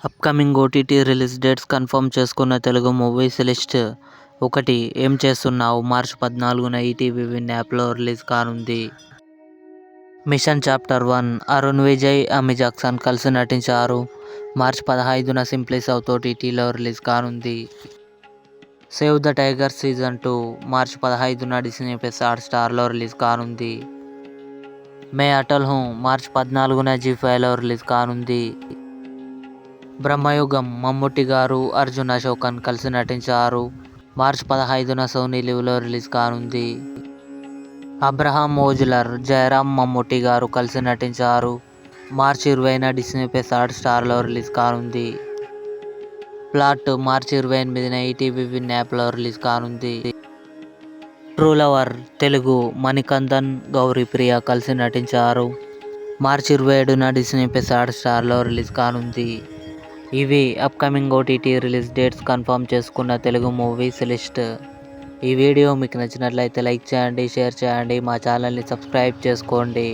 Upcoming OTT release dates confirm చేసుకున్న Telugu movies list. 1. Em Chestunnav March 14న ఈటీవీ విన్ యాప్లో రిలీజ్ కానుంది. Mission chapter 1 Arun Vijay, Amy Jackson కలిసి నటించారు. మార్చి 15న సింప్లీ సౌత్ ఓటీటీలో రిలీజ్ కానుంది. Save the tiger season 2 March 15న డిస్నీ ప్లస్ హాట్స్టార్లో రిలీజ్ కానుంది. మే అటల్ హూ మార్చి 14న జీ5లో రిలీజ్ కానుంది. బ్రహ్మయుగం మమ్ముట్టి గారు, అర్జున్ అశోకన్ కలిసి నటించారు. మార్చి 15న సోనీ లివ్లో రిలీజ్ కానుంది. అబ్రహాం ఓజ్లర్, జయరాం మమ్ముట్టి గారు కలిసి నటించారు. మార్చి 20న డిస్నీ ప్లస్ హాట్స్టార్లో రిలీజ్ కానుంది. ప్లాట్ మార్చి 28న ఈటీవీ విన్ యాప్లో రిలీజ్ కానుంది. ట్రూ లవర్ తెలుగు మణికందన్, గౌరీప్రియ కలిసి నటించారు. మార్చి 27న డిస్నీ ప్లస్ హాట్స్టార్లో రిలీజ్ కానుంది. ఇవి upcoming OTT release dates confirm చేసుకున్న తెలుగు మూవీస్ లిస్ట్. ఈ వీడియో మీకు నచ్చినట్లయితే లైక్ చేయండి, షేర్ చేయండి, మా ఛానల్ని సబ్స్క్రైబ్ చేసుకోండి.